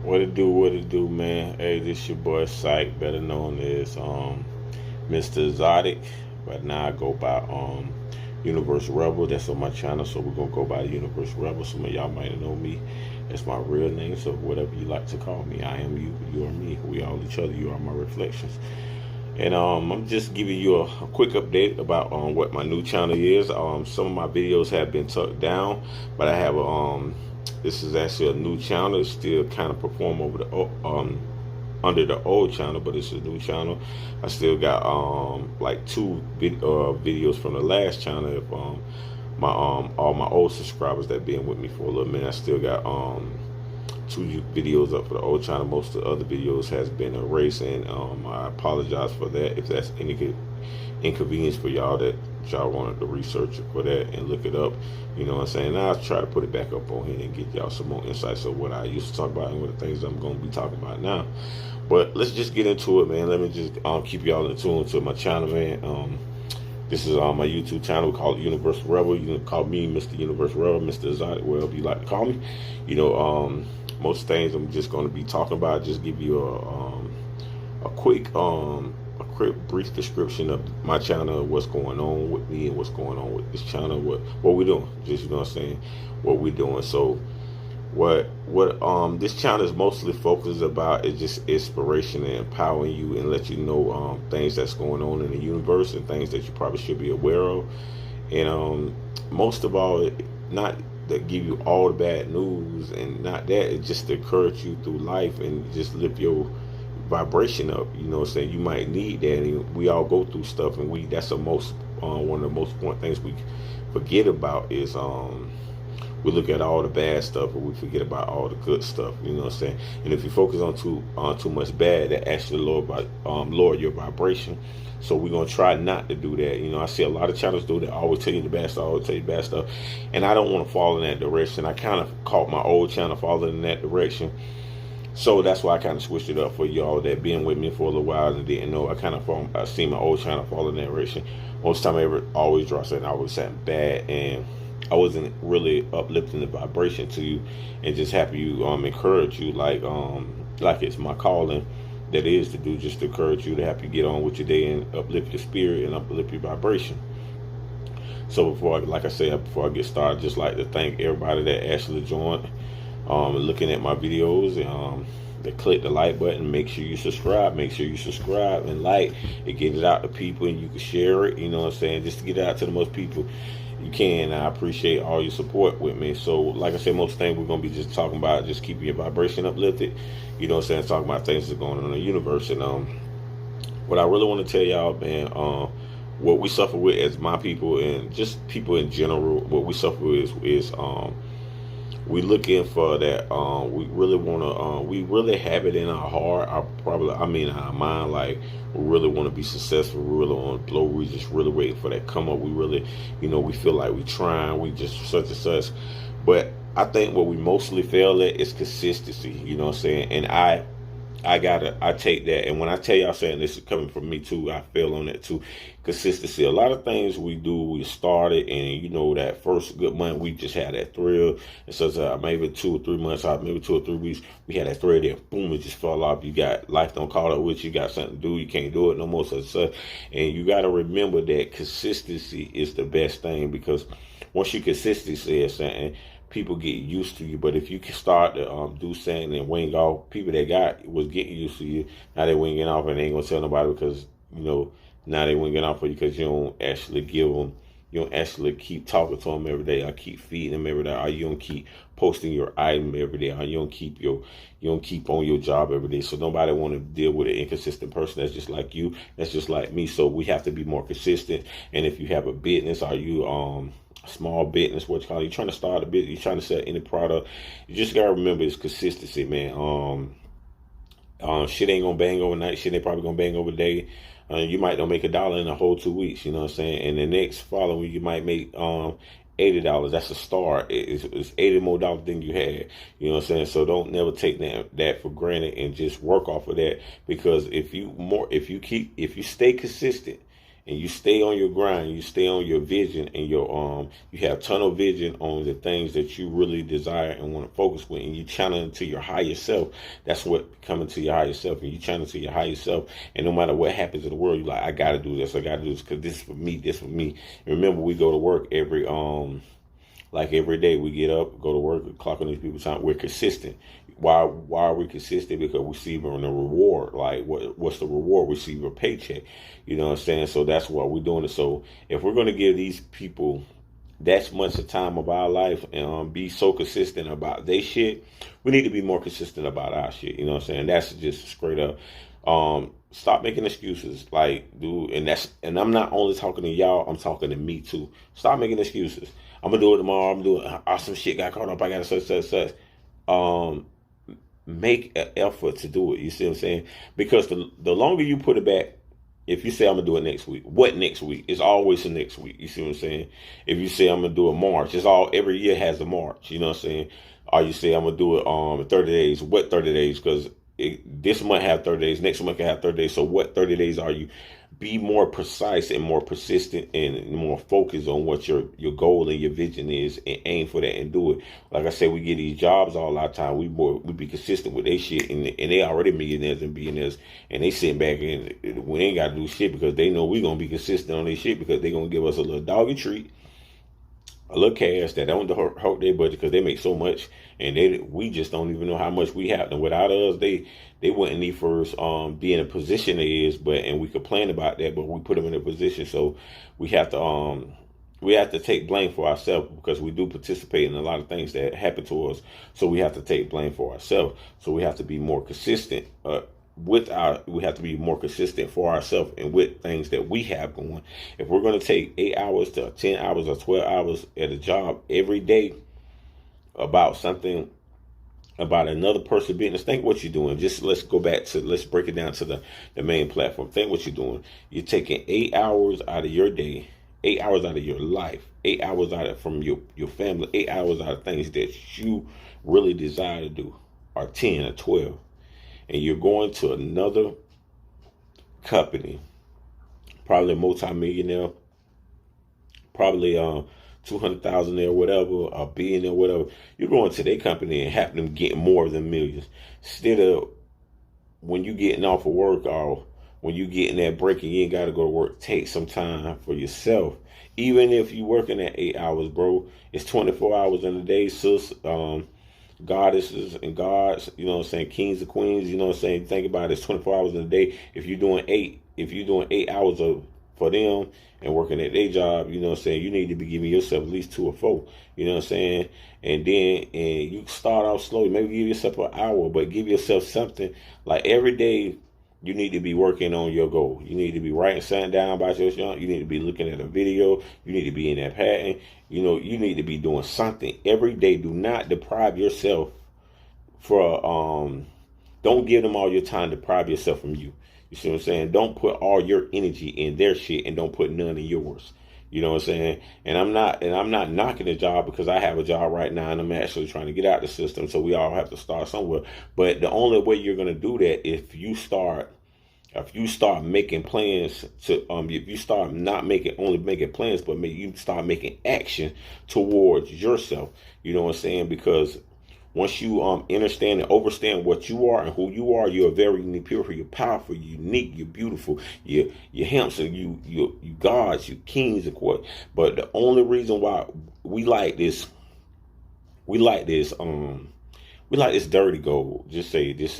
What it do, man? Hey, this your boy Syke, better known as Mr. Exotic, but now I go by Universe Rebel. That's on my channel, so we're gonna go by Universe Rebel. Some of y'all might know me. That's my real name, so whatever you like to call me. I am you, you are me. We all each other. You are my reflections. And I'm just giving you a quick update about what my new channel is. Some of my videos have been tucked down, but I have this is actually a new channel. It's still kind of perform over the under the old channel, but it's a new channel. I still got like two videos from the last channel. If my all my old subscribers that been with me for a little minute, I still got two videos up for the old channel. Most of the other videos has been erased, and I apologize for that if that's any inconvenience for y'all that y'all wanted to research for that and look it up. You know what I'm saying? Now I'll try to put it back up on here and get y'all some more insights of what I used to talk about and what the things I'm going to be talking about now. But let's just get into it, man. Let me just keep y'all in tune to my channel, man. This is on my YouTube channel. We call it Universal Rebel. You can call me Mr. Universal Rebel, Mr. Exotic, whatever you like to call me. You know, most things I'm just going to be talking about. Just give you a quick brief description of my channel, what's going on with me and what's going on with this channel, what we're doing. Just, you know what I'm saying, what we're doing. So what this channel is mostly focused about is just inspiration and empowering you and let you know things that's going on in the universe and things that you probably should be aware of. And most of all, not that give you all the bad news, and not that, it just to encourage you through life and just lift your vibration up. You know what I'm saying? You might need that, and we all go through stuff, and that's the most one of the most important things we forget about is we look at all the bad stuff and we forget about all the good stuff. You know what I'm saying? And if you focus on too much bad, that actually lower your vibration. So we're gonna try not to do that. You know, I see a lot of channels do that. I always tell you the bad stuff, I always tell you bad stuff, and I don't want to fall in that direction. I kind of caught my old channel falling in that direction. So that's why I kind of switched it up for y'all that been with me for a little while and didn't know. I seen my old channel fall in that direction. Most time I always draw something, I always something bad, and I wasn't really uplifting the vibration to you and just happy you encourage you like it's my calling that is to do, just to encourage you to help you get on with your day and uplift your spirit and uplift your vibration. So before I get started, just like to thank everybody that actually joined looking at my videos, and that click the like button. Make sure you subscribe and like and get it out to people, and you can share it, you know what I'm saying, just to get it out to the most people you can. I appreciate all your support with me. So like I said, most things we're going to be just talking about just keeping your vibration uplifted, you know what I'm saying, talking about things that's going on in the universe. And what I really want to tell y'all, man, what we suffer with as my people and just people in general, what we suffer with is we looking for that. We really want to. We really have it in our heart. Our mind. Like we really want to be successful. We really want to blow. We just really waiting for that come up. We really, we feel like we trying. We just such and such. But I think what we mostly fail at is consistency. You know what I'm saying? And I take that, and when I tell y'all saying this is coming from me too, I feel on that too. Consistency. A lot of things we do, we started, and that first good month we just had that thrill. And so maybe 2 or 3 months out, maybe 2 or 3 weeks, we had that thrill. Then boom, it just fell off. You got life don't call it with you. Got something to do. You can't do it no more. So and you got to remember that consistency is the best thing, because once you consistency is something, people get used to you. But if you can start to do something and wing off, people that was getting used to you, now they winging off and they ain't gonna tell nobody, because now they winging off for you because you don't actually give them, you don't actually keep talking to them every day, or keep feeding them every day, or you don't keep posting your item every day, or you don't keep on your job every day. So nobody want to deal with an inconsistent person that's just like you, that's just like me. So we have to be more consistent. And if you have a business, or you small business, what you call it, you're trying to start a business, you're trying to sell any product, you just gotta remember it's consistency, man. Shit ain't gonna bang overnight. Shit ain't probably gonna bang over the day. You might not make $1 in a whole 2 weeks, you know what I'm saying? And the next following, you might make $80. That's a start. It's $80 more than you had. You know what I'm saying? So don't never take that for granted, and just work off of that. Because if you stay consistent and you stay on your grind, you stay on your vision, and you have tunnel vision on the things that you really desire and want to focus with, and you channel into your higher self. That's what coming to your higher self, and you channel to your higher self. And no matter what happens in the world, you're like, I gotta do this, I gotta do this, because this is for me, this for me. And remember, we go to work every day. We get up, go to work, clock on these people's time. We're consistent. Why are we consistent? Because we see a reward. Like, what's the reward? We receive a paycheck. You know what I'm saying? So that's why we're doing it. So if we're going to give these people that much of time of our life and be so consistent about their shit, we need to be more consistent about our shit. You know what I'm saying? That's just straight up. Stop making excuses. Like, dude, and I'm not only talking to y'all, I'm talking to me too. Stop making excuses. I'm gonna do it tomorrow. I'm doing awesome shit. Got caught up. I got such. Make an effort to do it. You see what I'm saying? Because the longer you put it back, if you say I'm gonna do it next week, what next week? It's always the next week. You see what I'm saying? If you say I'm gonna do it March, every year has a March. You know what I'm saying? Or you say I'm gonna do it 30 days. What 30 days? Because this month have 30 days. Next month can have 30 days. So what 30 days are you? Be more precise and more persistent and more focused on what your goal and your vision is, and aim for that and do it. Like I said, we get these jobs all our time. We be consistent with their shit, and they already millionaires and billionaires, and they sitting back and we ain't got to do shit because they know we gonna be consistent on their shit, because they gonna give us a little doggy treat, a little cash that don't hurt their budget, because they make so much, and we just don't even know how much we have. And without us, they wouldn't need first be in a position they is, and we complain about that, but we put them in a position. So we have to take blame for ourselves, because we do participate in a lot of things that happen to us. So we have to take blame for ourselves. So we have to be more consistent we have to be more consistent for ourselves and with things that we have going. If we're going to take 8 hours to 10 hours or 12 hours at a job every day about something, about another person's business, think what you're doing. Just let's break it down to the main platform. Think what you're doing. You're taking 8 hours out of your day, 8 hours out of your life, 8 hours from your family, 8 hours out of things that you really desire to do, or 10 or 12. And you're going to another company, probably a multi-millionaire, probably 200,000 there, whatever, a billionaire, whatever. You're going to their company and having them get more than millions. Instead of when you getting off of work, or when you getting that break and you ain't got to go to work, take some time for yourself. Even if you working at 8 hours, bro, it's 24 hours in a day, sis. Goddesses and gods, you know what I'm saying, kings and queens, you know what I'm saying, think about it, it's 24 hours in a day. If you're doing 8 hours for them and working at their job, you know what I'm saying, you need to be giving yourself at least 2 or 4, you know what I'm saying. And you start off slowly, maybe give yourself an hour, but give yourself something. Like every day you need to be working on your goal. You need to be writing something down about yourself. You need to be looking at a video. You need to be in that pattern. You know, you need to be doing something every day. Do not deprive yourself don't give them all your time. Deprive yourself from you. You see what I'm saying? Don't put all your energy in their shit and don't put none in yours. You know what I'm saying? And I'm not knocking the job, because I have a job right now and I'm actually trying to get out of the system. So we all have to start somewhere. But the only way you're going to do that, if you start making plans if you start not only making plans, but you start making action towards yourself. You know what I'm saying? Because once you understand and overstand what you are and who you are, you're very unique, beautiful, you're powerful, you're unique, you're beautiful, you're handsome, you gods, you kings, and what. But the only reason why we like this dirty gold. Just say this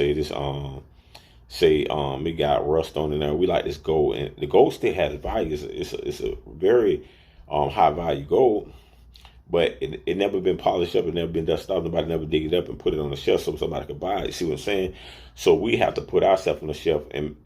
it got rust on it there. We like this gold, and the gold still has value. It's a very high value gold, but it never been polished up, it never been dusted off. Nobody never dig it up and put it on the shelf so somebody could buy it. See what I'm saying? So we have to put ourselves on the shelf and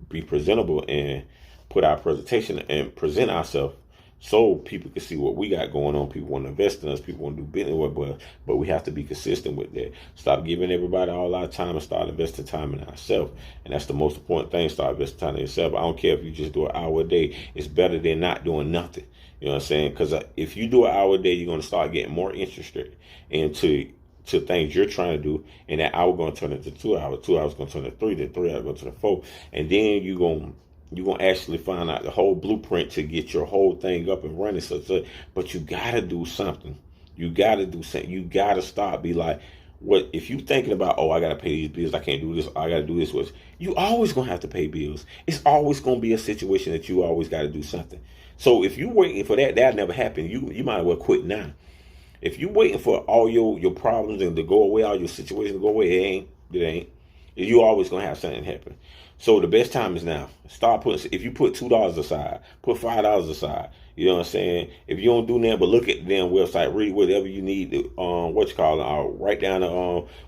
be presentable and put our presentation and present ourselves so people can see what we got going on. People want to invest in us. People want to do business with us, but we have to be consistent with that. Stop giving everybody all our time and start investing time in ourselves. And that's the most important thing. Start investing time in yourself. I don't care if you just do an hour a day. It's better than not doing nothing. You know what I'm saying? Because if you do an hour a day, you're going to start getting more interested into things you're trying to do, and that hour going to turn into 2 hours. 2 hours going to turn to 3, then 3 hours going to turn to 4, and then you're going to You're gonna actually find out the whole blueprint to get your whole thing up and running. But you gotta do something. You gotta do something. You gotta stop. Be like, what if you thinking about? Oh, I gotta pay these bills. I can't do this. I gotta do this. You always gonna have to pay bills. It's always gonna be a situation that you always gotta do something. So if you waiting for that never happen. You might as well quit now. If you waiting for all your problems and to go away, all your situations to go away, it ain't. You always gonna have something happen. So the best time is now. Start putting. If you put $2 aside, put $5 aside. You know what I'm saying? If you don't do nothing but look at the damn website, read whatever you need to, write down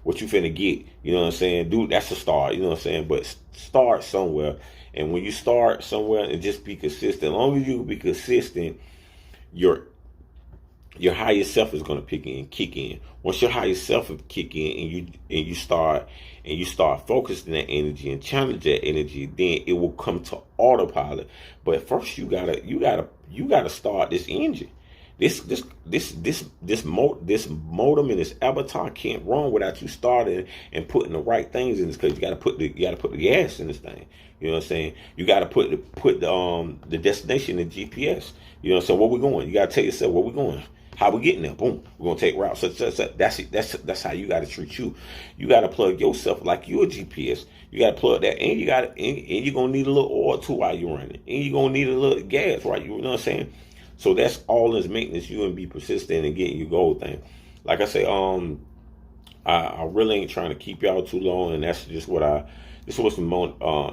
what you finna get. You know what I'm saying? Dude, that's a start. You know what I'm saying? But start somewhere. And when you start somewhere, and just be consistent. As long as you be consistent, your higher self is going to kick in. Once your higher self kick in, and you start focusing that energy and challenge that energy, then it will come to autopilot. But first, you gotta start this engine. This modem and this avatar can't run without you starting and putting the right things in this. Because you gotta put the gas in this thing. You know what I'm saying? You gotta put the destination in GPS. You know what I'm saying? Where we going? You gotta tell yourself where we going. How we getting there? Boom. We're gonna take routes. That's it. That's how you gotta treat you. You gotta plug yourself like you're a GPS. You gotta plug that, and you're gonna need a little oil too while you're running, and you're gonna need a little gas, right? You know what I'm saying? So that's all this maintenance. You and be persistent and getting your goal thing. Like I say, I really ain't trying to keep y'all too long, and that's just what this was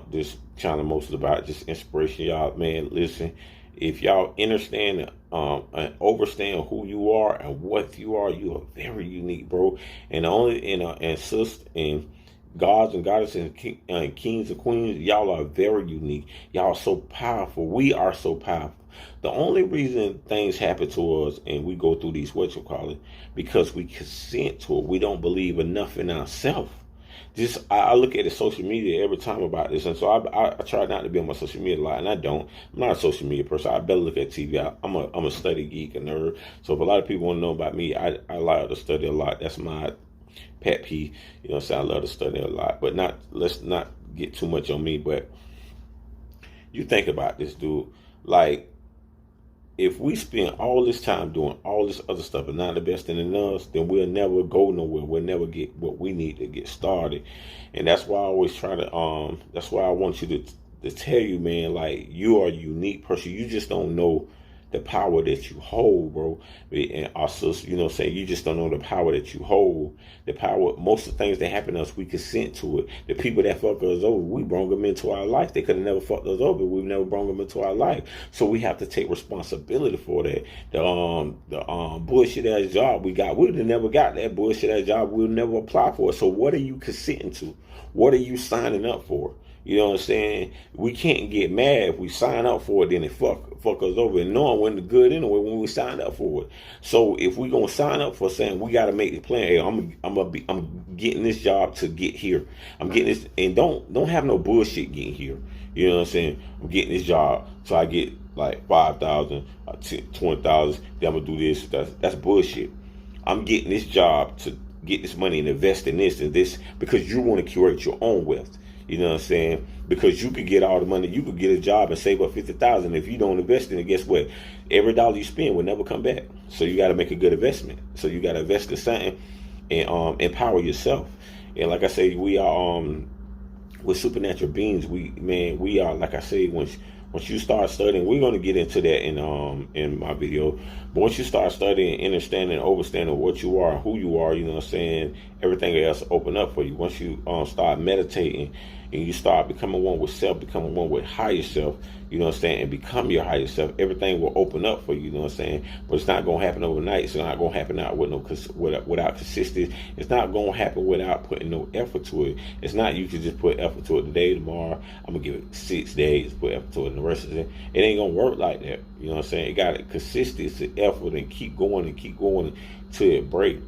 this channel mostly about, just inspiration, y'all. Man, listen. If y'all understand and understand who you are and what you are very unique, bro. And and sis and gods and goddesses and kings and queens, y'all are very unique. Y'all are so powerful. We are so powerful. The only reason things happen to us and we go through these because we consent to it. We don't believe enough in ourselves. I look at the social media every time about this, and so I try not to be on my social media a lot, and I don't. I'm not a social media person. I better look at TV. I'm a study geek, a nerd. So if a lot of people want to know about me, I like to study a lot. That's my pet peeve. You know what I'm saying? I love to study a lot, but let's not get too much on me. But you think about this, dude. Like, if we spend all this time doing all this other stuff and not investing in us, then we'll never go nowhere. We'll never get what we need to get started. And that's why I always try to, that's why I want you to tell you, man, like, you are a unique person. You just don't know the power that you hold, bro. And also, you know what I'm saying, you just don't know the power that you hold. The power, most of the things that happen to us, we consent to it. The people that fuck us over, we brought them into our life. They could have never fucked us over. We've never brought them into our life. So we have to take responsibility for that. The bullshit ass job we got, we'd have never got that bullshit ass job. We'll never apply for it. So what are you consenting to? What are you signing up for? You know what I'm saying? We can't get mad if we sign up for it, then it fuck us over. And knowing when the good anyway when we signed up for it. So if we gonna sign up for saying we gotta make the plan, hey, I'm getting this job to get here. I'm getting this, and don't have no bullshit getting here. You know what I'm saying? I'm getting this job so I get like 5,000, 20,000. Then I'm gonna do this. That's bullshit. I'm getting this job to get this money and invest in this and this because you want to curate your own wealth. You know what I'm saying? Because you could get all the money, you could get a job and save up 50,000. If you don't invest in it, guess what? Every dollar you spend will never come back. So you got to make a good investment. So you got to invest in something and empower yourself. And like I say, we are we're supernatural beings. We are, like I say, once you start studying, we're going to get into that in my video. But once you start studying, understanding, overstanding what you are, who you are, you know what I'm saying, everything else open up for you. Once you start meditating and you start becoming one with self, becoming one with higher self, you know what I'm saying, and become your higher self, everything will open up for you, you know what I'm saying. But it's not going to happen overnight. It's not going to happen without consistency. It's not going to happen without putting no effort to it. It's not you can just put effort to it today, tomorrow. I'm going to give it 6 days, put effort to it, and the rest of it ain't going to work like that. You know what I'm saying? It got consistency, effort, and keep going till it break.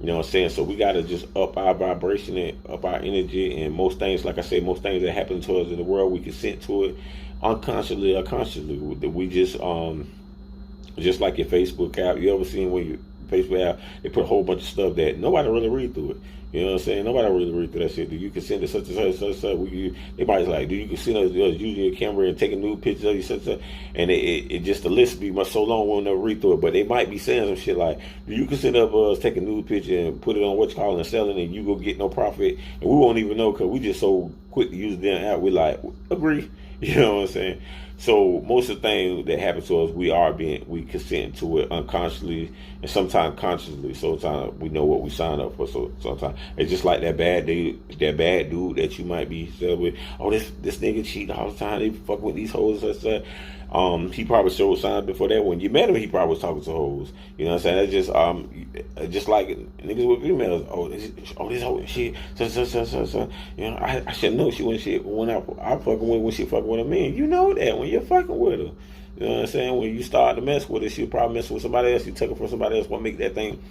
You know what I'm saying? So we got to just up our vibration and up our energy. And most things, like I say, most things that happen to us in the world, we consent to it unconsciously or consciously. We just like your Facebook app. You ever seen when Facebook app, they put a whole bunch of stuff that nobody really read through it. You know what I'm saying? Nobody really read through that shit. Do you consent to such and such, such and such? They might like, do you consent to using your camera and taking nude pictures of you, such and such? And it just, the list be much so long, we'll never read through it. But they might be saying some shit like, do you consent of us taking nude picture and put it on what you call and selling, and you go get no profit? And we won't even know because we just so quick to use the damn app. We like, agree. You know what I'm saying? So most of the things that happen to us, we consent to it unconsciously and sometimes consciously. Sometimes we know what we sign up for. So sometimes it's just like that bad dude that you might be selling with. Oh, this nigga cheating all the time. They fuck with these hoes and stuff. He probably showed signs before that. When you met him, he probably was talking to hoes. You know what I'm saying? That's just like niggas with females. This whole shit. So. You know, I should know she when I fucking with when she fucking with a man. You know that when you're fucking with her. You know what I'm saying? When you start to mess with her, she'll probably mess with somebody else. You took her from somebody else. What make that thing?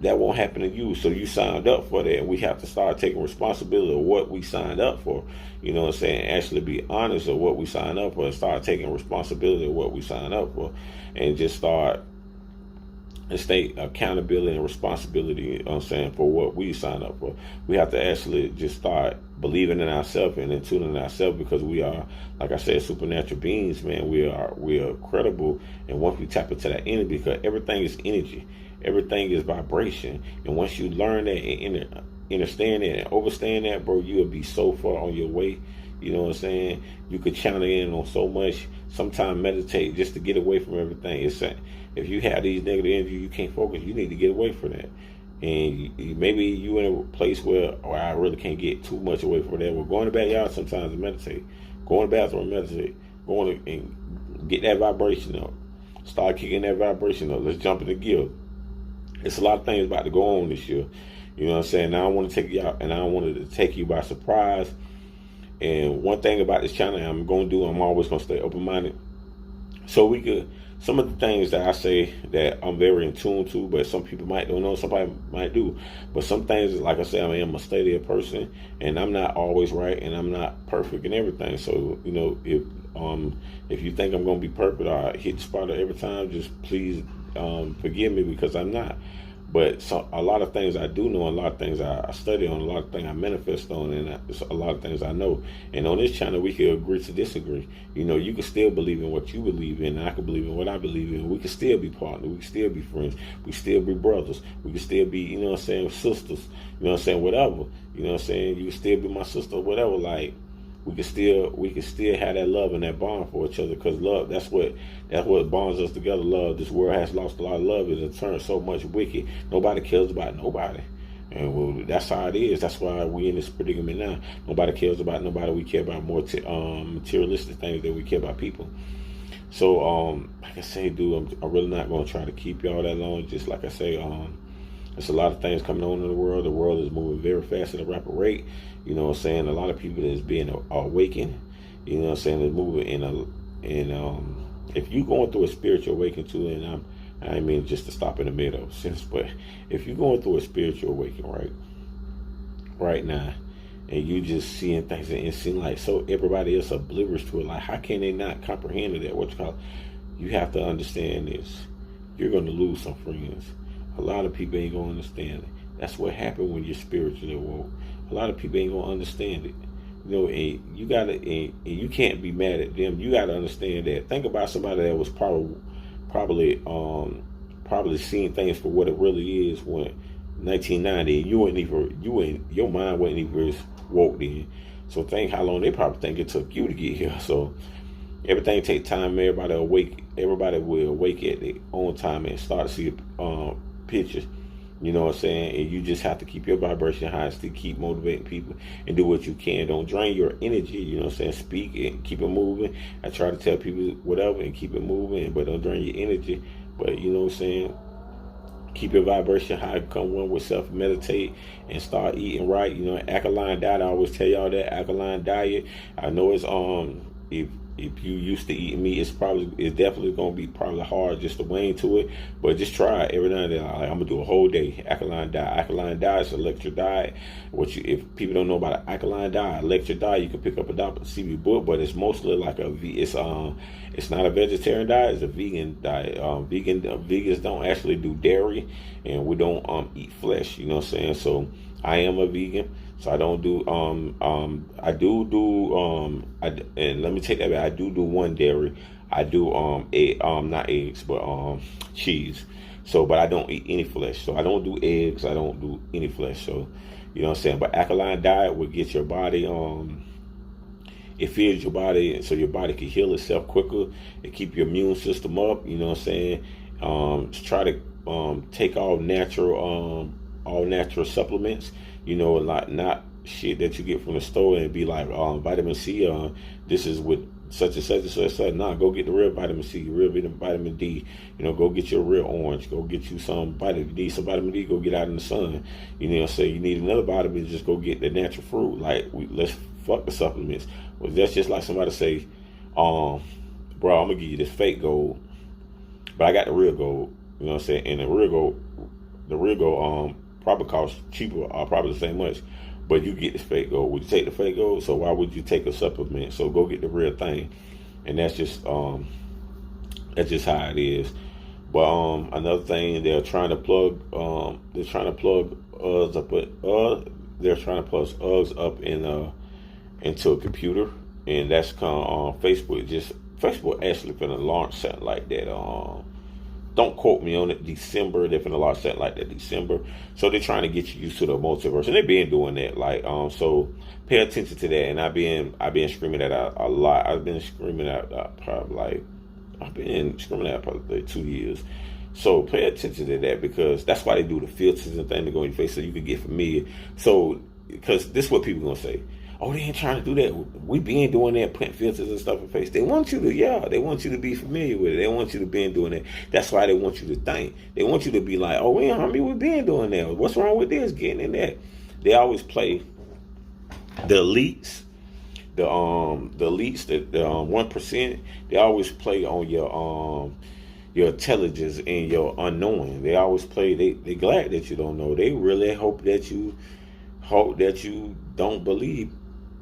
That won't happen to you. So you signed up for that, and we have to start taking responsibility of what we signed up for. You know what I'm saying? Actually be honest of what we signed up for and start taking responsibility of what we signed up for, and just start and state accountability and responsibility, you know what I'm saying, for what we signed up for. We have to actually just start believing in ourselves and in tuning ourselves, because we are, like I said, supernatural beings, man. We are credible, and once we tap into that energy, because everything is energy. Everything is vibration. And once you learn that and understand that and overstand that, bro, you'll be so far on your way. You know what I'm saying? You could channel in on so much. Sometimes meditate just to get away from everything. It's if you have these negative energy, you can't focus. You need to get away from that. And maybe you in a place where, I really can't get too much away from that. Well, go in the backyard sometimes and meditate. Go in the bathroom and meditate. Go in and get that vibration up. Start kicking that vibration up. Let's jump into gear. It's a lot of things about to go on this year. You know what I'm saying? Now I want to take you out, and I wanted to take you by surprise. And one thing about this channel I'm always going to stay open-minded. So some of the things that I say that I'm very in tune to, but some people might don't know, somebody might do. But some things, like I said, I am a steady person, and I'm not always right, and I'm not perfect in everything. So, you know, if you think I'm going to be perfect or hit the spot every time, just please forgive me, because I'm not. But a lot of things I do know, a lot of things I study on, a lot of things I manifest on, and a lot of things I know. And on this channel, we can agree to disagree. You know, you can still believe in what you believe in, and I can believe in what I believe in. We can still be partners. We can still be friends. We can still be brothers. We can still be, you know what I'm saying, sisters. You know what I'm saying, whatever. You know what I'm saying? You can still be my sister, whatever. Like, we can still have that love and that bond for each other, because love, that's what bonds us together. Love. This world has lost a lot of love. It has turned so much wicked. Nobody cares about nobody, and that's how it is. That's why we in this predicament now. Nobody cares about nobody. We care about more materialistic things than we care about people. So like I say, dude, I'm really not going to try to keep y'all that long. Just like I say, there's a lot of things coming on in the world. The world is moving very fast at a rapid rate. You know what I'm saying? A lot of people is being awakened. You know what I'm saying? They're moving if you're going through a spiritual awakening too, and I mean just to stop in the middle of sense, but if you're going through a spiritual awakening right now, and you just seeing things and it seems like so everybody else oblivious to it, like how can they not comprehend that? You have to understand this. You're going to lose some friends. A lot of people ain't going to understand it. That's what happened when you're spiritually awoke. A lot of people ain't going to understand it. You know, and you can't be mad at them. You got to understand that. Think about somebody that was probably seeing things for what it really is when 1990, your mind wasn't even woke then. So think how long they probably think it took you to get here. So everything take time. Everybody will awake at their own time and start to see pictures. You know what I'm saying? And you just have to keep your vibration high, still keep motivating people and do what you can. Don't drain your energy, you know what I'm saying? Speak and keep it moving. I try to tell people whatever and keep it moving, but don't drain your energy. But you know what I'm saying? Keep your vibration high, become one with self, meditate, and start eating right. You know, alkaline diet, I always tell y'all that. Alkaline diet, I know it's if you used to eating meat, it's definitely gonna be probably hard just to wane to it. But just try it every now and then. Like, I'm gonna do a whole day alkaline diet. Alkaline diet is an electric diet. If people don't know about an alkaline diet, electric diet, you can pick up a Dr. CB book, but it's mostly like it's not a vegetarian diet. It's a vegan diet. Vegans don't actually do dairy, and we don't eat flesh. You know what I'm saying? So I am a vegan. So I don't do and let me take that back. I do one dairy. I do not eggs, but cheese. So but I don't eat any flesh. So I don't do eggs, I don't do any flesh. So you know what I'm saying? But alkaline diet will get your body it feeds your body so your body can heal itself quicker and keep your immune system up, you know what I'm saying? Try to take all natural supplements, you know, not shit that you get from the store and be like vitamin C, this is with such and such and such and such. Nah, go get the real vitamin C, real vitamin D, you know, go get your real orange, go get you some vitamin D, go get out in the sun, you know, say you need another vitamin, just go get the natural fruit. Like, let's fuck the supplements. Well, that's just like somebody say, bro, I'm gonna give you this fake gold, but I got the real gold, you know what I'm saying? And the real gold probably costs cheaper or probably the same much, but you get this fake gold. Would you take the fake gold? So why would you take a supplement? So go get the real thing. And that's just how it is. But another thing, they're trying to plug us up, they're trying to plug us up into a computer, and that's kind of Facebook actually finna launch something like that. Don't quote me on it. December, they're finna launch something like that. December. So they're trying to get you used to the multiverse, and they've been doing that. Like, so pay attention to that. And I've been screaming that out a lot. I've been screaming out probably 2 years. So pay attention to that, because that's why they do the filters and things to go in your face so you can get familiar. So, because this is what people gonna say. Oh, they ain't trying to do that. We been doing that, putting filters and stuff in face. They want you to be familiar with it. They want you to be doing that. That's why they want you to think. They want you to be like, oh, we been doing that. What's wrong with this? Getting in that. They always play the elites, the 1%. They always play on your intelligence and your unknowing. They always play. They glad that you don't know. They really hope that you don't believe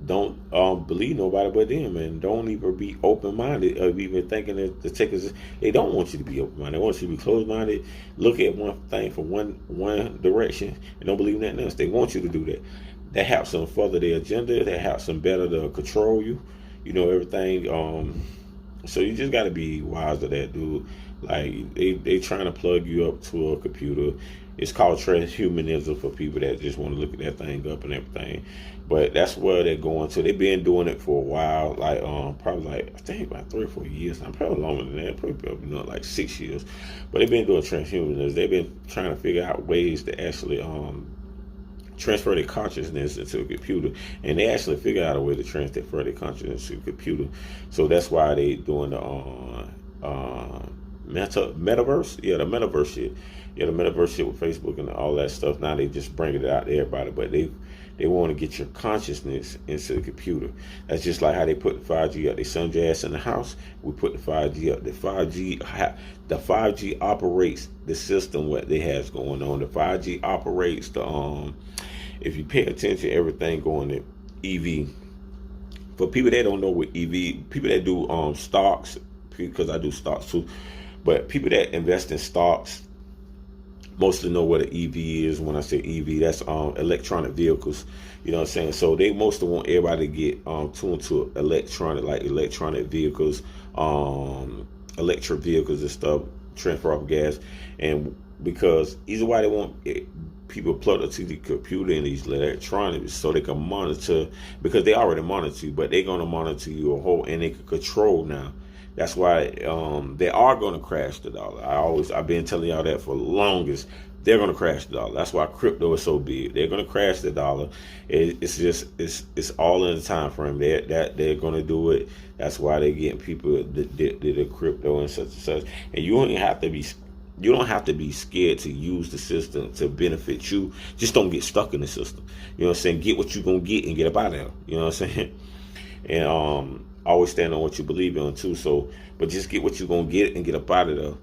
nobody but them, and don't even be open-minded of even thinking that the takers. They don't want you to be open-minded. They want you to be closed-minded, look at one thing from one direction, and don't believe nothing else. They want you to do that. That helps them further their agenda. That helps them better to control you, you know, everything. So you just got to be wise to that, dude. Like, they trying to plug you up to a computer. It's called transhumanism for people that just want to look at that thing up and everything. But that's where they're going to. They've been doing it for a while, like probably like, I think about 3 or 4 years. I'm probably longer than that, probably like 6 years. But they've been doing transhumanism. They've been trying to figure out ways to actually transfer their consciousness into a computer, and they actually figured out a way to transfer their consciousness to a computer. So that's why they doing the metaverse. Yeah, the metaverse shit. Yeah, the metaverse shit with Facebook and all that stuff. Now they just bringing it out to everybody, but they want to get your consciousness into the computer. That's just like how they put the 5G up. They send your ass in the house. We put the 5G up. The 5G operates the system what they has going on. The 5G operates the if you pay attention, everything going to EV. For people that don't know what EV, people that do stocks, because I do stocks too, but people that invest in stocks mostly know what an EV is. When I say EV, that's electronic vehicles. You know what I'm saying? So they mostly want everybody to get tuned to electronic vehicles, electric vehicles and stuff, transfer of gas. And because either why they want people plugged into the computer and these electronics so they can monitor, because they already monitor you, but they're going to monitor you and they can control now. That's why they are going to crash the dollar. I've been telling y'all that for the longest. They're going to crash the dollar. That's why crypto is so big. They're going to crash the dollar. It's all in the time frame. They're going to do it. That's why they're getting people the crypto and such and such. And you don't have to be scared to use the system to benefit you. Just don't get stuck in the system. You know what I'm saying? Get what you're going to get and get up out of there. You know what I'm saying? And always stand on what you believe in too. So, but just get what you're gonna get and get up out of there.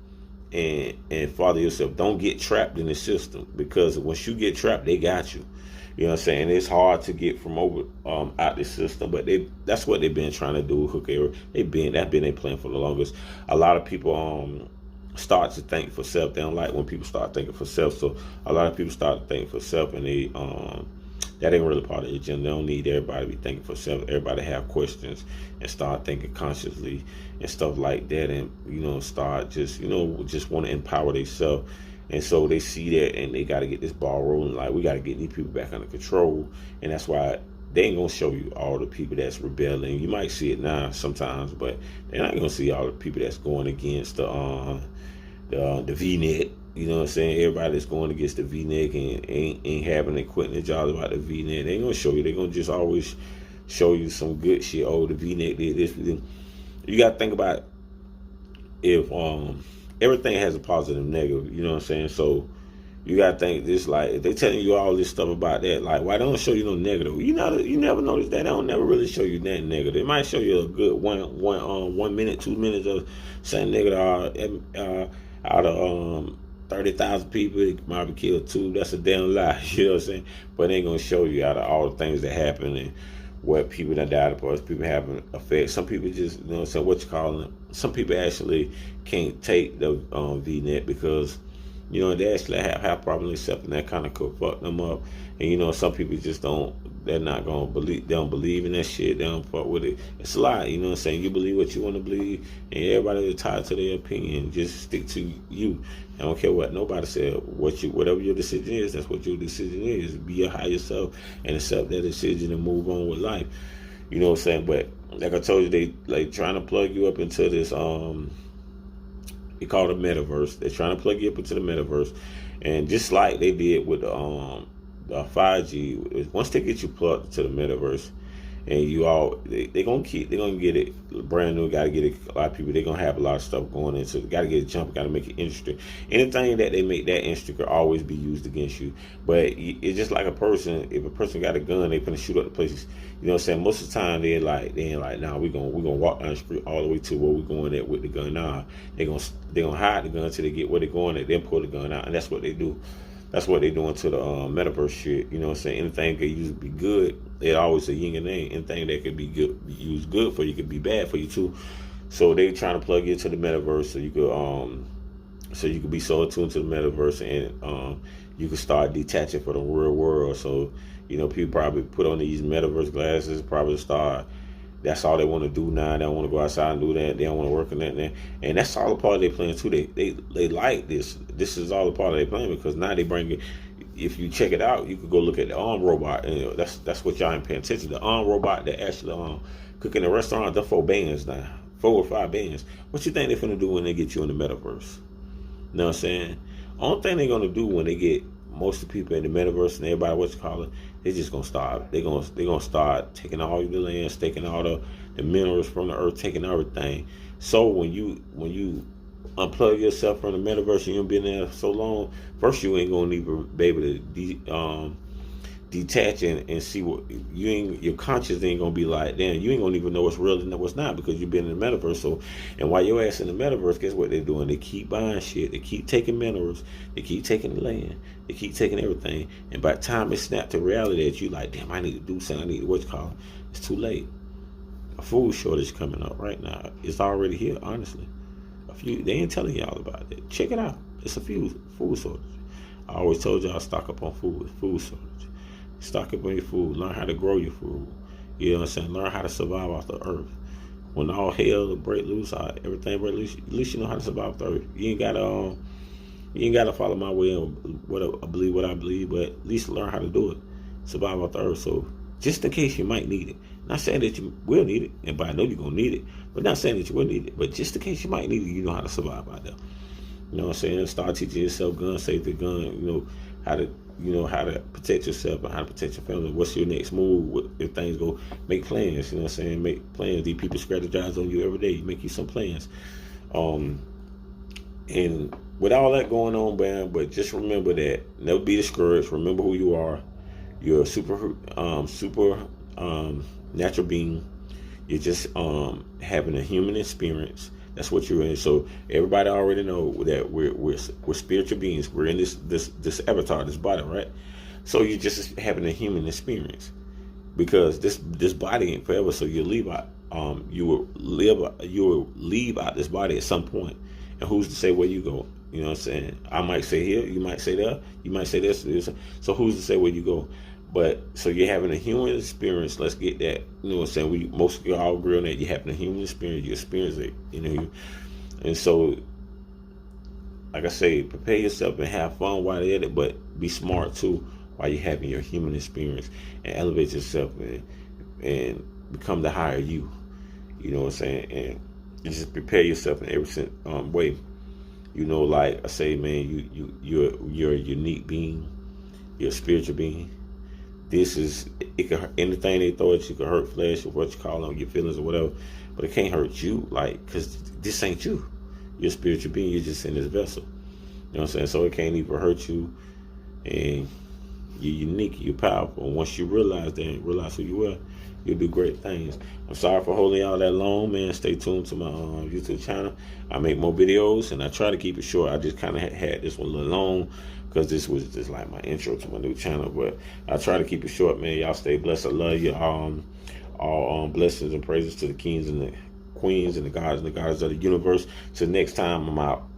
And father yourself. Don't get trapped in the system, because once you get trapped, they got you. You know what I'm saying? It's hard to get from over out the system, but that's what they've been trying to do. Hook error. That's been their plan for the longest. A lot of people start to think for self. They don't like when people start thinking for self. So a lot of people start to think for self, and they that ain't really part of the agenda. They don't need everybody to be thinking for self. Everybody have questions and start thinking consciously and stuff like that, and start just just want to empower themselves. And so they see that, and they got to get this ball rolling. Like, we got to get these people back under control, and that's why they ain't gonna show you all the people that's rebelling. You might see it now sometimes, but they're not gonna see all the people that's going against the V-neck. You know what I'm saying? Everybody that's going against the V-neck and ain't having and quitting their jobs about the V-neck. They ain't gonna show you. They're gonna just always show you some good shit. Oh, the V-neck did this. You gotta think about if everything has a positive and negative. You know what I'm saying? So you gotta think this, like, if they telling you all this stuff about that, like, why don't show you no negative? You never notice that. They don't never really show you that negative. It might show you a good 1 minute, 2 minutes of saying negative out of 30,000 people, it might be killed 2. That's a damn lie. You know what I'm saying? But it ain't gonna show you out of all the things that happen and what people that died of, people having effects. Some people just, some people actually can't take the V-net because they actually have problems accepting that kind of could fuck them up. And some people just they're not gonna believe, they don't believe in that shit, they don't fuck with it. It's a lie, you know what I'm saying? You believe what you want to believe, and everybody is tied to their opinion. Just stick to you. I don't care what nobody said. Whatever your decision is, that's what your decision is. Be your higher self and accept that decision and move on with life. You know what I'm saying? But like I told you, they like trying to plug you up into this they call it a metaverse. They're trying to plug you up into the metaverse. And just like they did with the 5G, once they get you plugged to the metaverse, and they're gonna get it brand new. Got to get it. A lot of people, they're gonna have a lot of stuff going into. Got to get it jump. Got to make it interesting. Anything that they make that interesting could always be used against you. But it's just like a person. If a person got a gun, they finna shoot up the places. You know what I'm saying? Most of the time they ain't like, nah, we're gonna walk down the street all the way to where we're going at with the gun. Nah, they're gonna hide the gun until they get where they're going at. Then pull the gun out, and that's what they do. That's what they doing to the metaverse shit. You know what I'm saying? Anything could use to be good, it always a yin and yang. Anything that could be good, used good for you, could be bad for you too. So they trying to plug you into the metaverse so you could be so attuned to the metaverse, and you could start detaching from the real world. So people probably put on these metaverse glasses, probably start. That's all they want to do now. They don't want to go outside and do that. They don't want to work on that. And that's all a part of their plan too. They like this. This is all a part of their plan, because now they bring it. If you check it out, you could go look at the arm robot. And that's what y'all ain't paying attention. The arm robot that actually cook in the restaurant, they're 4 bands now. 4 or 5 bands. What you think they're finna do when they get you in the metaverse? You know what I'm saying? Only thing they're gonna do when they get most of the people in the metaverse and everybody, they just gonna start. They're gonna start taking all the lands, taking all the minerals from the earth, taking everything. So when you unplug yourself from the metaverse and you've been there so long, first you ain't gonna even be able to detach and see what your conscience ain't gonna be like. Damn, you ain't gonna even know what's real and what's not, because you've been in the metaverse. So, and while your ass in the metaverse, guess what they're doing? They keep buying shit. They keep taking minerals. They keep taking the land. They keep taking everything. And by the time it snapped to reality that you like, damn, I need to do something. I need to it's too late. A food shortage coming up right now. It's already here, honestly. They ain't telling y'all about it. Check it out. It's a food shortage. I always told y'all stock up on food shortage. Stock up on your food. Learn how to grow your food. You know what I'm saying? Learn how to survive off the earth. When all hell break loose, everything break loose, at least you know how to survive off the earth. You ain't gotta follow my way and what I believe, but at least learn how to do it. Survive off the earth. So just in case you might need it. Not saying that you will need it, but I know you're gonna need it. But not saying that you will need it. But just in case you might need it, you know how to survive out there. You know what I'm saying? Start teaching yourself gun safety, how to protect yourself and how to protect your family. What's your next move if things go? Make plans. You know what I'm saying? Make plans. These people strategize on you every day. You make you some plans. And with all that going on, man, but just remember that. Never be discouraged. Remember who you are. You're a super natural being. You're just having a human experience. That's what you're in. So everybody already know that we're spiritual beings. We're in this avatar, this body, right? So you're just having a human experience, because this body ain't forever. So you leave out. You will leave out this body at some point. And who's to say where you go? You know what I'm saying? I might say here, you might say there, you might say this. So who's to say where you go? But so you're having a human experience. Let's get that. You know what I'm saying? We most of you all agree on that. You're having a human experience. You experience it. You know, and so like I say, prepare yourself and have fun while you're at it, but be smart too while you're having your human experience, and elevate yourself and become the higher you. You know what I'm saying? And just prepare yourself in every way. You know, like I say, man, you're a unique being. You're a spiritual being. This is, it can hurt, anything they throw at you can hurt flesh, or what you call them, your feelings or whatever, but it can't hurt you, like, because this ain't you. You're a spiritual being. You're just in this vessel. You know what I'm saying? So it can't even hurt you, and you're unique. You're powerful. And once you realize that and realize who you are, you'll do great things. I'm sorry for holding y'all that long, man. Stay tuned to my YouTube channel. I make more videos, and I try to keep it short. I just kind of had this one a little long, because this was just like my intro to my new channel. But I try to keep it short, man. Y'all stay blessed. I love you. All blessings and praises to the kings and the queens and the gods of the universe. Till next time, I'm out.